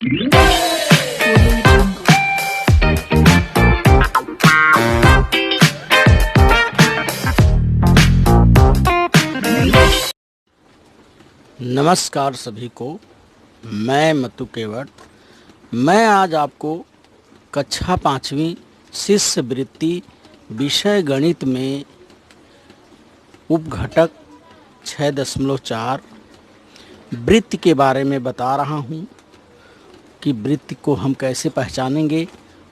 नमस्कार सभी को, मैं मतु केवट। मैं आज आपको कक्षा 5वीं शिष्य वृत्ति विषय गणित में उपघटक 6.4 वृत्त के बारे में बता रहा हूँ कि वृत्त को हम कैसे पहचानेंगे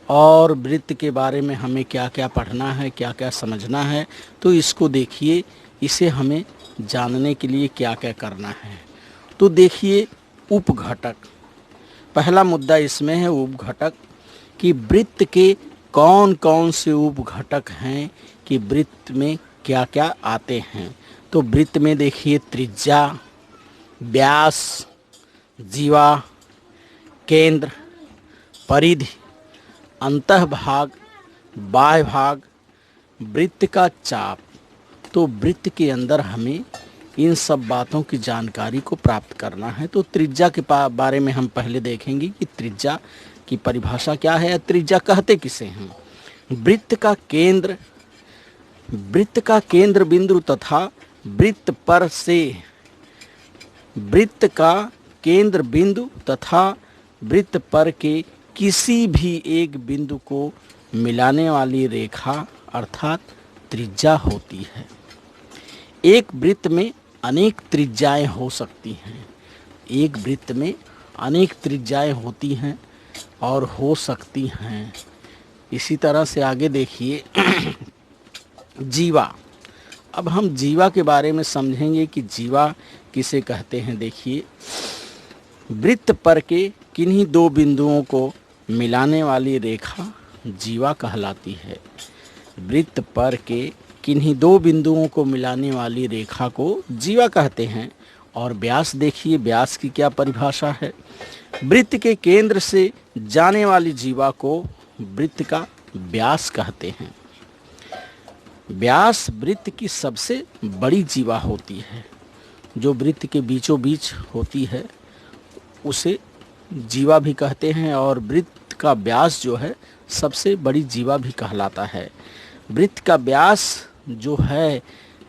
और वृत्त के बारे में हमें क्या क्या पढ़ना है, क्या क्या समझना है। तो इसको देखिए, इसे हमें जानने के लिए क्या क्या करना है। तो देखिए, उपघटक, पहला मुद्दा इसमें है उपघटक कि वृत्त के कौन कौन से उपघटक हैं, कि वृत्त में क्या क्या आते हैं। तो वृत्त में देखिए त्रिज्या, व्यास, जीवा, केंद्र, परिधि, अंतःभाग, बाह्य भाग, वृत्त का चाप। तो वृत्त के अंदर हमें इन सब बातों की जानकारी को प्राप्त करना है। तो त्रिज्या के बारे में हम पहले देखेंगे कि त्रिज्या की परिभाषा क्या है, त्रिज्या कहते किसे हैं। वृत्त का केंद्र बिंदु तथा वृत्त पर से वृत्त का केंद्र बिंदु तथा वृत्त पर के किसी भी एक बिंदु को मिलाने वाली रेखा अर्थात त्रिज्या होती है। एक वृत्त में अनेक त्रिज्याएं हो सकती हैं, एक वृत्त में अनेक त्रिज्याएं होती हैं और हो सकती हैं। इसी तरह से आगे देखिए जीवा। अब हम जीवा के बारे में समझेंगे कि जीवा किसे कहते हैं। देखिए, वृत्त पर के किन्हीं दो बिंदुओं को मिलाने वाली रेखा जीवा कहलाती है। वृत्त पर के किन्हीं दो बिंदुओं को मिलाने वाली रेखा को जीवा कहते हैं। और व्यास देखिए, व्यास की क्या परिभाषा है। वृत्त के केंद्र से जाने वाली जीवा को वृत्त का व्यास कहते हैं। व्यास वृत्त की सबसे बड़ी जीवा होती है। जो वृत्त के बीचों बीच होती है उसे जीवा भी कहते हैं, और वृत्त का व्यास जो है सबसे बड़ी जीवा भी कहलाता है। वृत्त का व्यास जो है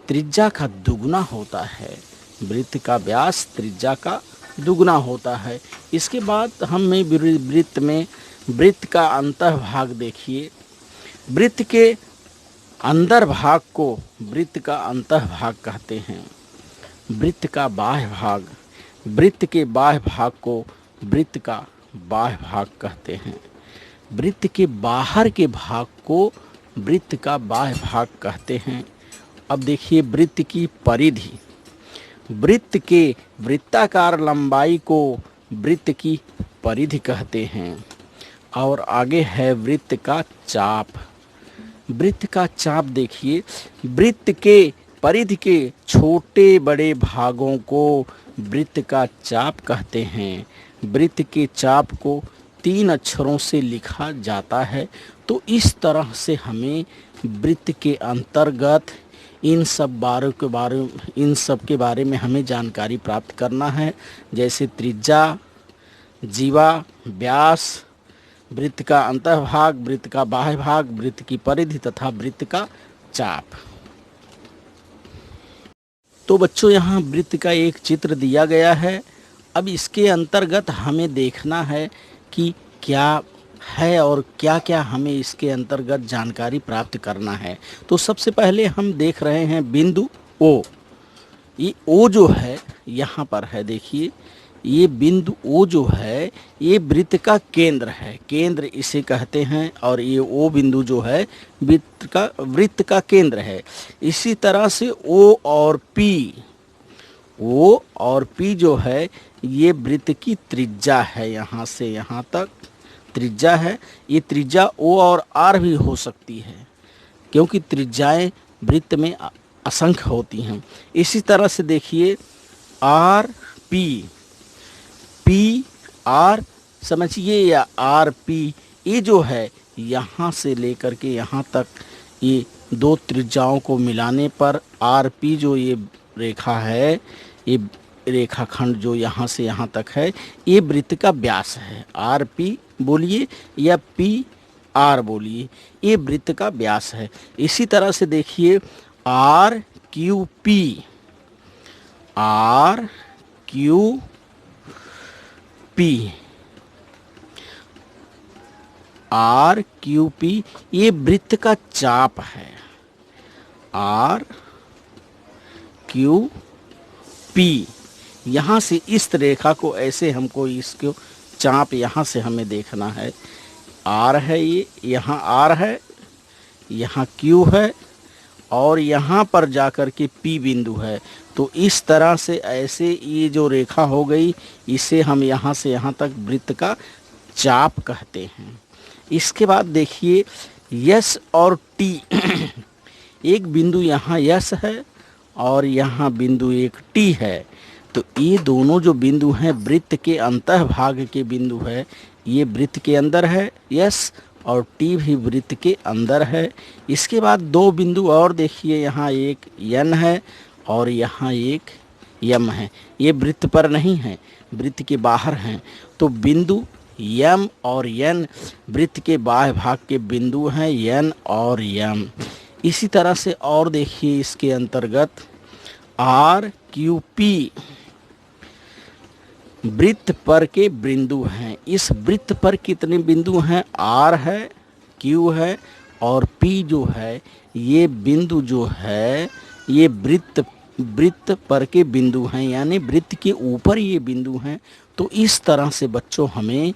त्रिज्या का दुगुना होता है। वृत्त का व्यास त्रिज्या का दुगुना होता है। इसके बाद हमें वृत्त का अंतःभाग देखिए। वृत्त के अंदर भाग को वृत्त का अंतःभाग कहते हैं। वृत्त का बाह्य भाग, वृत्त के बाह्य भाग को वृत्त का बाह्य भाग कहते हैं। वृत्त के बाहर के भाग को वृत्त का बाह्य भाग कहते हैं। अब देखिए वृत्त की परिधि। वृत्त के वृत्ताकार लंबाई को वृत्त की परिधि कहते हैं। और आगे है वृत्त का चाप। वृत्त का चाप देखिए, वृत्त के परिधि के छोटे बड़े भागों को वृत्त का चाप कहते हैं। वृत्त के चाप को 3 अक्षरों से लिखा जाता है। तो इस तरह से हमें वृत्त के अंतर्गत इन सब के बारे में हमें जानकारी प्राप्त करना है। जैसे त्रिज्या, जीवा, व्यास, वृत्त का अंतःभाग, वृत्त का बाह्य भाग, वृत्त की परिधि तथा वृत्त का चाप। तो बच्चों, यहाँ वृत्त का एक चित्र दिया गया है। अब इसके अंतर्गत हमें देखना है कि क्या है और क्या क्या हमें इसके अंतर्गत जानकारी प्राप्त करना है। तो सबसे पहले हम देख रहे हैं बिंदु ओ। ये ओ जो है यहाँ पर है, देखिए ये बिंदु ओ जो है ये वृत्त का केंद्र है, केंद्र इसे कहते हैं। और ये ओ बिंदु जो है वृत्त का केंद्र है। इसी तरह से ओ और पी जो है ये वृत्त की त्रिज्या है। यहाँ से यहाँ तक त्रिज्या है। ये त्रिज्या ओ और आर भी हो सकती है, क्योंकि त्रिज्याएं वृत्त में असंख्य होती हैं। इसी तरह से देखिए आर पी आर समझिए, या आर पी, ये जो है यहाँ से लेकर के यहाँ तक ये दो त्रिज्याओं को मिलाने पर आर पी जो ये रेखा है ये रेखाखंड जो यहाँ से यहाँ तक है, ये वृत्त का व्यास है। आर पी बोलिए या पी आर बोलिए, ये वृत्त का व्यास है। इसी तरह से देखिए R Q P, R Q P, R Q P, ये वृत्त का चाप है। आर क्यू पी, यहाँ से इस रेखा को ऐसे हमको इसको चाप यहाँ से हमें देखना है। आर है, ये यहाँ आर है, यहाँ क्यू है और यहाँ पर जाकर के पी बिंदु है। तो इस तरह से ऐसे ये जो रेखा हो गई, इसे हम यहाँ से यहाँ तक वृत्त का चाप कहते हैं। इसके बाद देखिए यस और टी एक बिंदु यहाँ यस है और यहाँ बिंदु एक टी है। तो ये दोनों जो बिंदु हैं वृत्त के अंतः भाग के बिंदु है। ये वृत्त के अंदर है यस और टी भी वृत्त के अंदर है। इसके बाद दो बिंदु और देखिए, यहाँ एक यन है और यहाँ एक यम है। ये वृत्त पर नहीं है, वृत्त के बाहर हैं। तो बिंदु यम और यन वृत्त के बाह्य भाग के बिंदु हैं, यन और यम। इसी तरह से और देखिए इसके अंतर्गत आर क्यू पी वृत्त पर के बिंदु हैं। इस वृत्त पर कितने बिंदु हैं? आर है, क्यू है और पी जो है, ये बिंदु जो है ये वृत्त पर के बिंदु हैं, यानी वृत्त के ऊपर ये बिंदु हैं। तो इस तरह से बच्चों हमें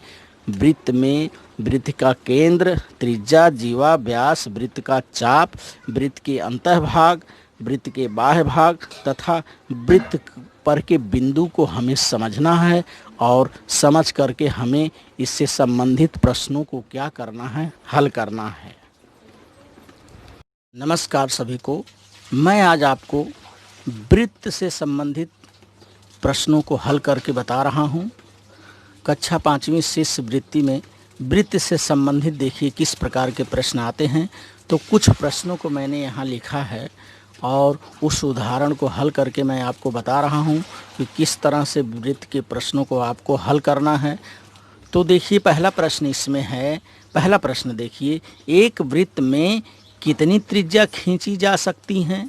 वृत्त में वृत्त का केंद्र, त्रिज्या, जीवा, व्यास, वृत्त का चाप, वृत्त के अंतः भाग, वृत्त के बाह्य भाग तथा वृत्त पर के बिंदु को हमें समझना है और समझ करके हमें इससे संबंधित प्रश्नों को क्या करना है, हल करना है। नमस्कार सभी को, मैं आज आपको वृत्त से संबंधित प्रश्नों को हल करके बता रहा हूँ। कक्षा 5वीं शिष्य वृत्ति में वृत्त से संबंधित देखिए किस प्रकार के प्रश्न आते हैं। तो कुछ प्रश्नों को मैंने यहाँ लिखा है और उस उदाहरण को हल करके मैं आपको बता रहा हूँ कि किस तरह से वृत्त के प्रश्नों को आपको हल करना है। तो देखिए पहला प्रश्न इसमें है। पहला प्रश्न देखिए, एक वृत्त में कितनी त्रिज्या खींची जा सकती हैं?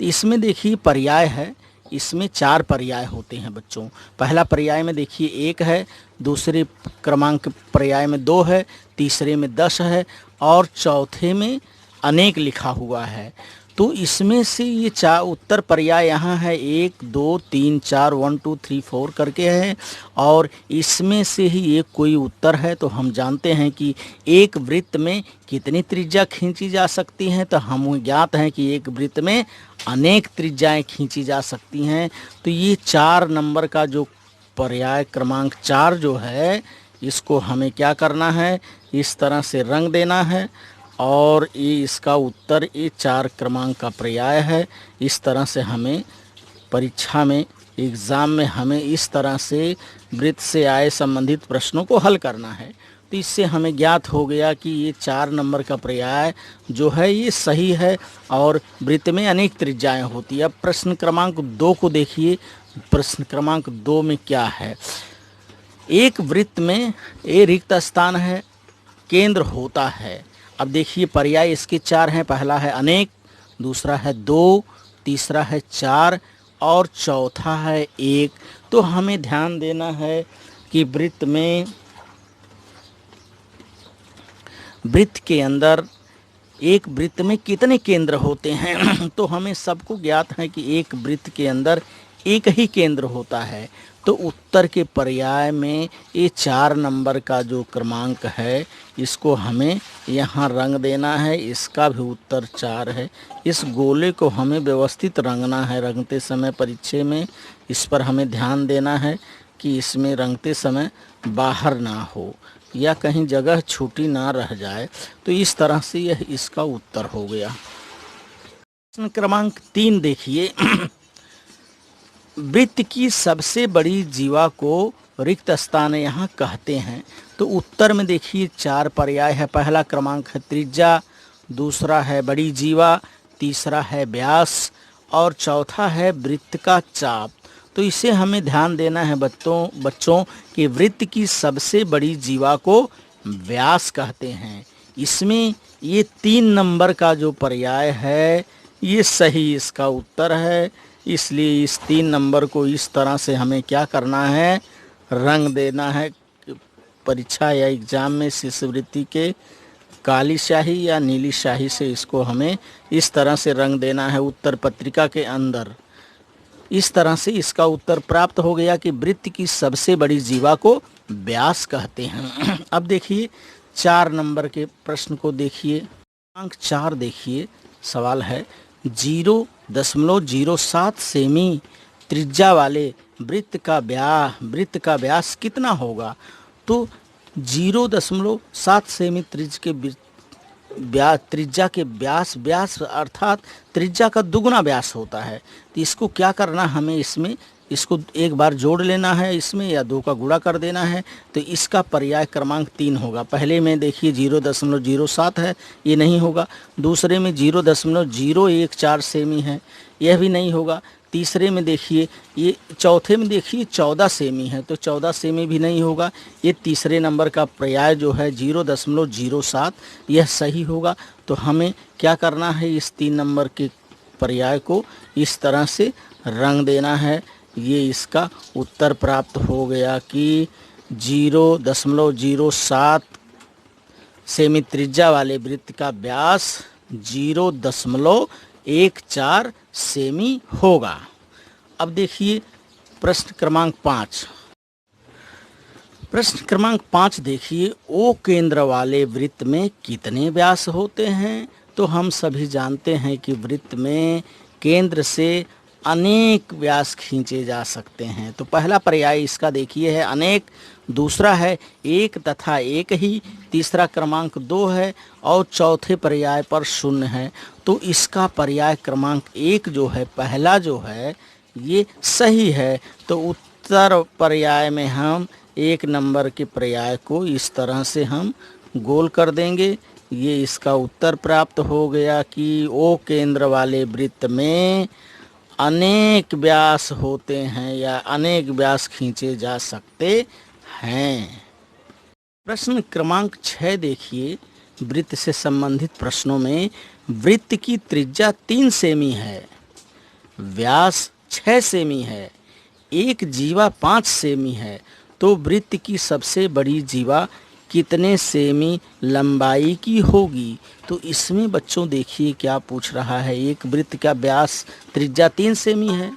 तो इसमें देखिए पर्याय है, इसमें 4 पर्याय होते हैं बच्चों। पहला पर्याय में देखिए 1 है, दूसरे क्रमांक पर्याय में 2 है, तीसरे में 10 है और चौथे में अनेक लिखा हुआ है। तो इसमें से ये 4 उत्तर पर्याय यहाँ है 1 2 3 4 1 2 3 4 करके है और इसमें से ही एक कोई उत्तर है। तो हम जानते हैं कि एक वृत्त में कितनी त्रिज्या खींची जा सकती हैं। तो हम ज्ञात हैं कि एक वृत्त में अनेक त्रिज्याएं खींची जा सकती हैं। तो ये 4 नंबर का जो पर्याय क्रमांक 4 जो है, इसको हमें क्या करना है, इस तरह से रंग देना है और ये इसका उत्तर ये 4 क्रमांक का पर्याय है। इस तरह से हमें परीक्षा में, एग्ज़ाम में हमें इस तरह से वृत्त से आए संबंधित प्रश्नों को हल करना है। तो इससे हमें ज्ञात हो गया कि ये 4 नंबर का पर्याय जो है ये सही है और वृत्त में अनेक त्रिज्याएं होती है। अब प्रश्न क्रमांक 2 को देखिए। प्रश्न क्रमांक 2 में क्या है, एक वृत्त में ये रिक्त स्थान है, केंद्र होता है। अब देखिए पर्याय इसके 4 हैं। पहला है अनेक, दूसरा है 2, तीसरा है 4 और चौथा है 1। तो हमें ध्यान देना है कि वृत्त के अंदर एक वृत्त में कितने केंद्र होते हैं। तो हमें सबको ज्ञात है कि एक वृत्त के अंदर एक ही केंद्र होता है। तो उत्तर के पर्याय में ये 4 नंबर का जो क्रमांक है, इसको हमें यहाँ रंग देना है। इसका भी उत्तर 4 है। इस गोले को हमें व्यवस्थित रंगना है। रंगते समय परीक्षा में इस पर हमें ध्यान देना है कि इसमें रंगते समय बाहर ना हो या कहीं जगह छूटी ना रह जाए। तो इस तरह से यह इसका उत्तर हो गया। प्रश्न क्रमांक 3 देखिए। वृत्त की सबसे बड़ी जीवा को रिक्त स्थान यहाँ कहते हैं। तो उत्तर में देखिए 4 पर्याय है। पहला क्रमांक है त्रिज्या, दूसरा है बड़ी जीवा, तीसरा है व्यास और चौथा है वृत्त का चाप। तो इसे हमें ध्यान देना है बच्चों कि वृत्त की सबसे बड़ी जीवा को व्यास कहते हैं। इसमें ये 3 नंबर का जो पर्याय है ये सही इसका उत्तर है। इसलिए इस 3 नंबर को इस तरह से हमें क्या करना है, रंग देना है। परीक्षा या एग्जाम में शिष्यवृत्ति के काली स्याही या नीली स्याही से इसको हमें इस तरह से रंग देना है उत्तर पत्रिका के अंदर। इस तरह से इसका उत्तर प्राप्त हो गया कि वृत्त की सबसे बड़ी जीवा को व्यास कहते हैं। अब देखिए 4 नंबर के प्रश्न को देखिए। अंक 4 देखिए, सवाल है 0.07 सेमी त्रिज्या वाले वृत्त का व्यास कितना होगा। तो 0.7 सेमी त्रिज्या के व्यास अर्थात त्रिज्या का दुगुना व्यास होता है। तो इसको क्या करना, हमें इसमें इसको एक बार जोड़ लेना है इसमें, या 2 का गुणा कर देना है। तो इसका पर्याय क्रमांक 3 होगा। पहले में देखिए 0.07 है, ये नहीं होगा। दूसरे में 0.014 सेमी है, यह भी नहीं होगा। तीसरे में देखिए ये, चौथे में देखिए 14 सेमी है, तो 14 सेमी भी नहीं होगा। ये तीसरे नंबर का पर्याय जो है 0.07 यह सही होगा। तो हमें क्या करना है, इस 3 नंबर के पर्याय को इस तरह से रंग देना है। ये इसका उत्तर प्राप्त हो गया कि 0.07 सेमी त्रिज्या वाले वृत्त का व्यास 0.14 सेमी होगा। अब देखिए प्रश्न क्रमांक 5। प्रश्न क्रमांक 5 देखिए, ओ केंद्र वाले वृत्त में कितने व्यास होते हैं। तो हम सभी जानते हैं कि वृत्त में केंद्र से अनेक व्यास खींचे जा सकते हैं। तो पहला पर्याय इसका देखिए है अनेक, दूसरा है एक तथा एक ही, तीसरा क्रमांक 2 है और चौथे पर्याय पर 0 है। तो इसका पर्याय क्रमांक 1 जो है, पहला जो है ये सही है। तो उत्तर पर्याय में हम 1 नंबर के पर्याय को इस तरह से हम गोल कर देंगे। ये इसका उत्तर प्राप्त हो गया कि ओ केंद्र वाले वृत्त में अनेक व्यास होते हैं या अनेक व्यास खींचे जा सकते हैं। प्रश्न क्रमांक 6 देखिए, वृत्त से संबंधित प्रश्नों में वृत्त की त्रिज्या 3 सेमी है, व्यास 6 सेमी है, एक जीवा 5 सेमी है। तो वृत्त की सबसे बड़ी जीवा कितने सेमी लंबाई की होगी। तो इसमें बच्चों देखिए क्या पूछ रहा है, एक वृत्त का व्यास त्रिज्या 3 सेमी है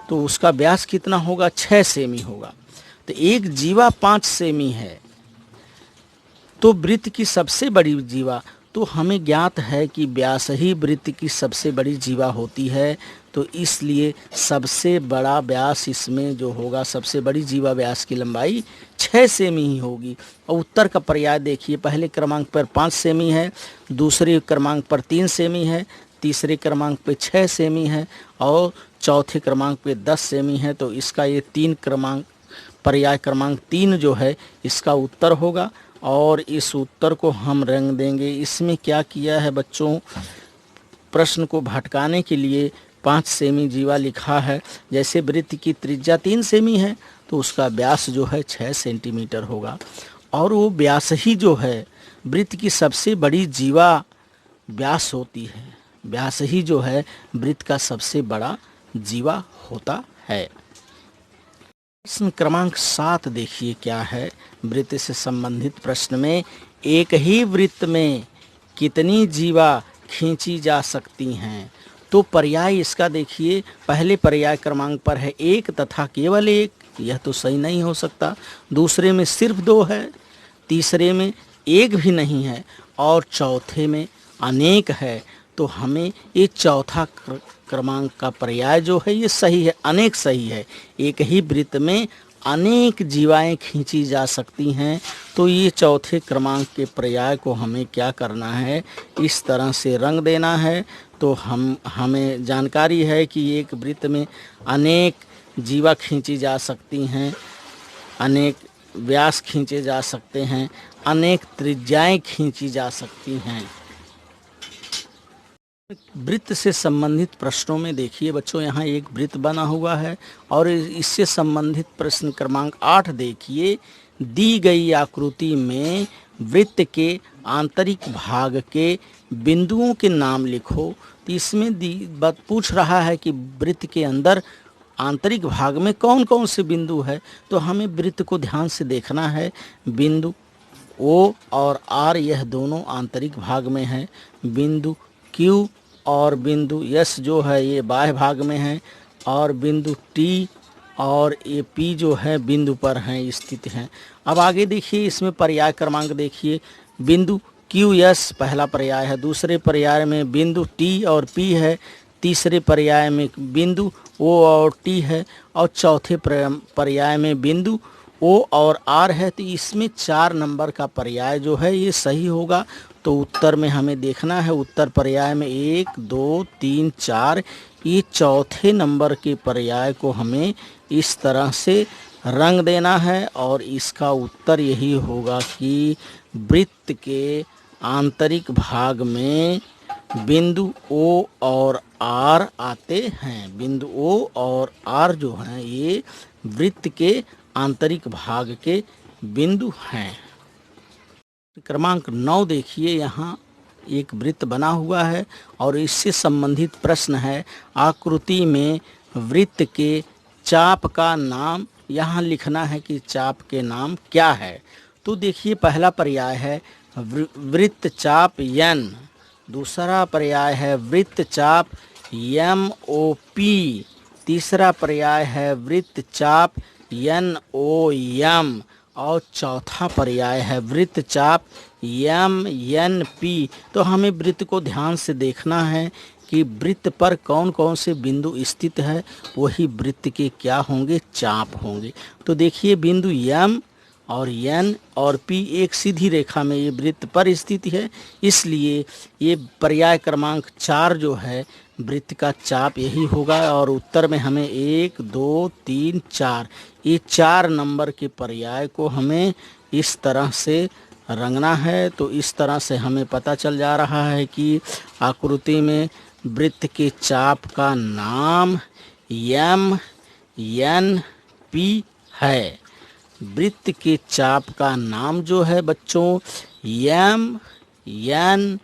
तो उसका व्यास कितना होगा, 6 सेमी होगा। तो एक जीवा 5 सेमी है, तो वृत्त की सबसे बड़ी जीवा, तो हमें ज्ञात है कि व्यास ही वृत्त की सबसे बड़ी जीवा होती है। तो इसलिए सबसे बड़ा व्यास इसमें जो होगा, सबसे बड़ी जीवा व्यास की लंबाई 6 सेमी ही होगी। और उत्तर का पर्याय देखिए, पहले क्रमांक पर 5 सेमी है, दूसरे क्रमांक पर 3 सेमी है, तीसरे क्रमांक पे 6 सेमी है और चौथे क्रमांक पे 10 सेमी है। तो इसका ये 3 क्रमांक, पर्याय क्रमांक 3 जो है इसका उत्तर होगा। और इस उत्तर को हम रंग देंगे। इसमें क्या किया है बच्चों, प्रश्न को भटकाने के लिए 5 सेमी जीवा लिखा है। जैसे वृत्त की त्रिज्या 3 सेमी है तो उसका व्यास जो है 6 सेंटीमीटर होगा, और वो व्यास ही जो है वृत्त की सबसे बड़ी जीवा व्यास होती है। व्यास ही जो है वृत्त का सबसे बड़ा जीवा होता है। प्रश्न क्रमांक 7 देखिए क्या है, वृत्त से संबंधित प्रश्न में एक ही वृत्त में कितनी जीवा खींची जा सकती हैं। तो पर्याय इसका देखिए, पहले पर्याय क्रमांक पर है 1 तथा केवल 1, यह तो सही नहीं हो सकता। दूसरे में सिर्फ 2 है, तीसरे में 1 भी नहीं है और चौथे में अनेक है। तो हमें ये चौथा क्रमांक का पर्याय जो है ये सही है, अनेक सही है। एक ही वृत्त में अनेक जीवाएं खींची जा सकती हैं। तो ये चौथे क्रमांक के पर्याय को हमें क्या करना है, इस तरह से रंग देना है। तो हमें जानकारी है कि एक वृत्त में अनेक जीवा खींची जा सकती हैं, अनेक व्यास खींचे जा सकते हैं, अनेक त्रिज्याएं खींची जा सकती हैं। वृत्त से संबंधित प्रश्नों में देखिए बच्चों, यहाँ एक वृत्त बना हुआ है और इससे संबंधित प्रश्न क्रमांक 8 देखिए। दी गई आकृति में वृत्त के आंतरिक भाग के बिंदुओं के नाम लिखो। तो इसमें बात पूछ रहा है कि वृत्त के अंदर आंतरिक भाग में कौन कौन से बिंदु है। तो हमें वृत्त को ध्यान से देखना है। बिंदु O और R यह दोनों आंतरिक भाग में है। बिंदु Q और बिंदु S जो है ये बाह्य भाग में है। और बिंदु T और ये P जो है बिंदु पर हैं, स्थित हैं। अब आगे देखिए, इसमें पर्याय क्रमांक देखिए। बिंदु QS पहला पर्याय है, दूसरे पर्याय में बिंदु T और P है, तीसरे पर्याय में बिंदु O और T है और चौथे पर्याय में बिंदु O और R है। तो इसमें 4 नंबर का पर्याय जो है ये सही होगा। तो उत्तर में हमें देखना है, उत्तर पर्याय में 1 2 3 4 ये चौथे नंबर के पर्याय को हमें इस तरह से रंग देना है और इसका उत्तर यही होगा कि वृत्त के आंतरिक भाग में बिंदु O और R आते हैं। बिंदु O और R जो हैं ये वृत्त के आंतरिक भाग के बिंदु हैं। क्रमांक 9 देखिए, यहाँ एक वृत्त बना हुआ है और इससे संबंधित प्रश्न है। आकृति में वृत्त के चाप का नाम यहाँ लिखना है कि चाप के नाम क्या है। तो देखिए, पहला पर्याय है वृत्त चाप N, दूसरा पर्याय है वृत्त चाप MOP, तीसरा पर्याय है वृत्त चाप NOM और चौथा पर्याय है वृत्त चाप MNP। तो हमें वृत्त को ध्यान से देखना है कि वृत्त पर कौन कौन से बिंदु स्थित है, वही वृत्त के क्या होंगे, चाप होंगे। तो देखिए, बिंदु M और N और P एक सीधी रेखा में ये वृत्त पर स्थित है, इसलिए ये पर्याय क्रमांक 4 जो है वृत्त का चाप यही होगा। और उत्तर में हमें 1 2 3 4 ये 4 नंबर के पर्याय को हमें इस तरह से रंगना है। तो इस तरह से हमें पता चल जा रहा है कि आकृति में वृत्त के चाप का नाम MNP है। वृत्त के चाप का नाम जो है बच्चों MNP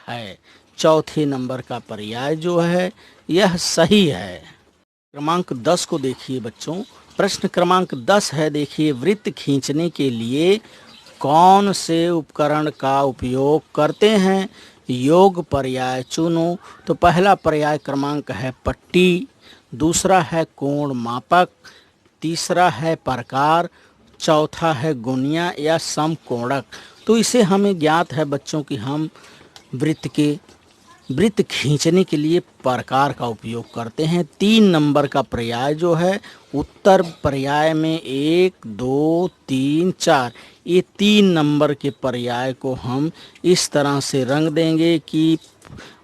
है। चौथे नंबर का पर्याय जो है यह सही है। क्रमांक 10 को देखिए बच्चों। प्रश्न क्रमांक 10 है, देखिए, वृत्त खींचने के लिए कौन से उपकरण का उपयोग करते हैं, योग पर्याय चुनो। तो पहला पर्याय क्रमांक है पट्टी, दूसरा है कोण मापक, तीसरा है प्रकार, चौथा है गुनिया या समकोणक। तो इसे हमें ज्ञात है बच्चों कि हम वृत्त खींचने के लिए प्रकार का उपयोग करते हैं। 3 नंबर का पर्याय जो है उत्तर पर्याय में 1 2 3 4 ये 3 नंबर के पर्याय को हम इस तरह से रंग देंगे कि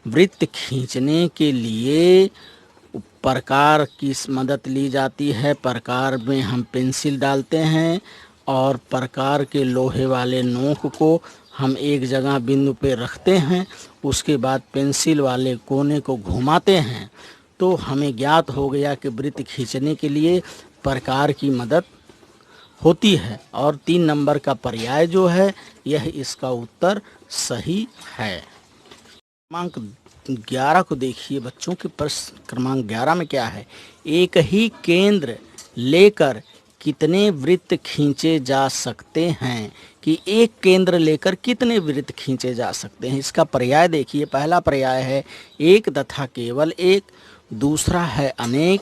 वृत्त खींचने के लिए प्रकार की मदद ली जाती है। प्रकार में हम पेंसिल डालते हैं और प्रकार के लोहे वाले नोक को हम एक जगह बिंदु पे रखते हैं, उसके बाद पेंसिल वाले कोने को घुमाते हैं। तो हमें ज्ञात हो गया कि वृत्त खींचने के लिए प्रकार की मदद होती है और 3 नंबर का पर्याय जो है यह इसका उत्तर सही है। क्रमांक 11 को देखिए बच्चों के प्रश्न क्रमांक 11 में क्या है, एक ही केंद्र लेकर कितने वृत्त खींचे जा सकते हैं, कि एक केंद्र लेकर कितने वृत्त खींचे जा सकते हैं। इसका पर्याय देखिए, पहला पर्याय है एक तथा केवल एक, दूसरा है अनेक,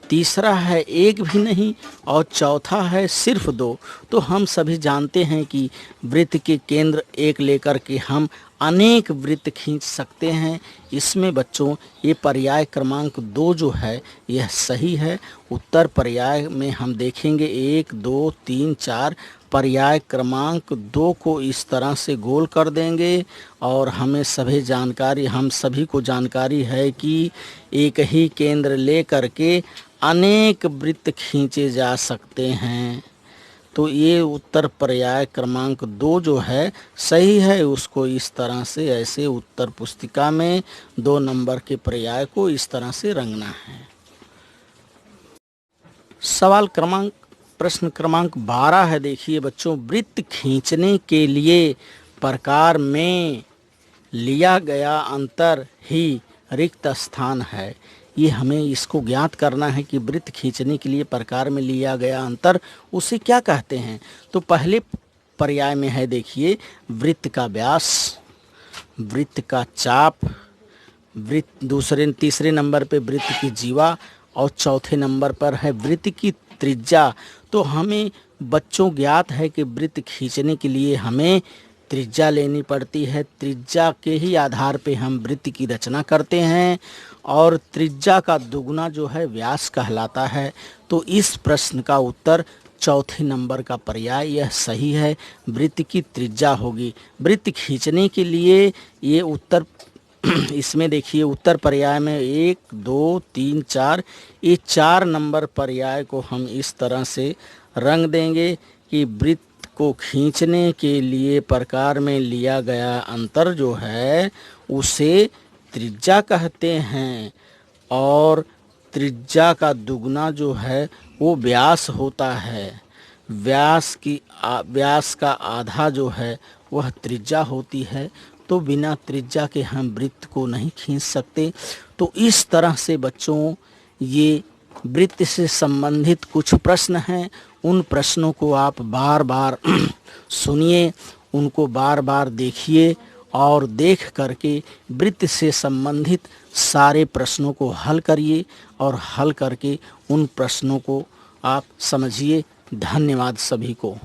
तीसरा है एक भी नहीं और चौथा है सिर्फ 2। तो हम सभी जानते हैं कि वृत्त के केंद्र एक लेकर के हम अनेक वृत्त खींच सकते हैं। इसमें बच्चों ये पर्याय क्रमांक 2 जो है यह सही है। उत्तर पर्याय में हम देखेंगे 1 2 3 4 पर्याय क्रमांक 2 को इस तरह से गोल कर देंगे और हम सभी को जानकारी है कि एक ही केंद्र लेकर के अनेक वृत्त खींचे जा सकते हैं। तो ये उत्तर पर्याय क्रमांक 2 जो है सही है। उसको इस तरह से ऐसे उत्तर पुस्तिका में 2 नंबर के पर्याय को इस तरह से रंगना है। प्रश्न क्रमांक 12 है। देखिए बच्चों, वृत्त खींचने के लिए प्रकार में लिया गया अंतर ही रिक्त स्थान है। ये हमें इसको ज्ञात करना है कि वृत्त खींचने के लिए प्रकार में लिया गया अंतर उसे क्या कहते हैं। तो पहले पर्याय में है, देखिए, वृत्त का व्यास, वृत्त का चाप, तीसरे नंबर पे वृत्त की जीवा और चौथे नंबर पर है वृत्त की त्रिज्या। तो हमें बच्चों ज्ञात है कि वृत्त खींचने के लिए हमें त्रिज्या लेनी पड़ती है। त्रिज्या के ही आधार पे हम वृत्त की रचना करते हैं और त्रिज्या का दुगुना जो है व्यास कहलाता है। तो इस प्रश्न का उत्तर चौथे नंबर का पर्याय यह सही है, वृत्त की त्रिज्या होगी। वृत्त खींचने के लिए ये उत्तर इसमें देखिए उत्तर पर्याय में 1 2 3 4 ये 4 नंबर पर्याय को हम इस तरह से रंग देंगे कि वृत्त को खींचने के लिए प्रकार में लिया गया अंतर जो है उसे त्रिज्या कहते हैं और त्रिज्या का दुगना जो है वो व्यास होता है। व्यास का आधा जो है वह त्रिज्या होती है। तो बिना त्रिज्या के हम वृत्त को नहीं खींच सकते। तो इस तरह से बच्चों ये वृत्त से संबंधित कुछ प्रश्न हैं। उन प्रश्नों को आप बार बार सुनिए, उनको बार बार देखिए और देख करके वृत्त से संबंधित सारे प्रश्नों को हल करिए और हल करके उन प्रश्नों को आप समझिए। धन्यवाद सभी को।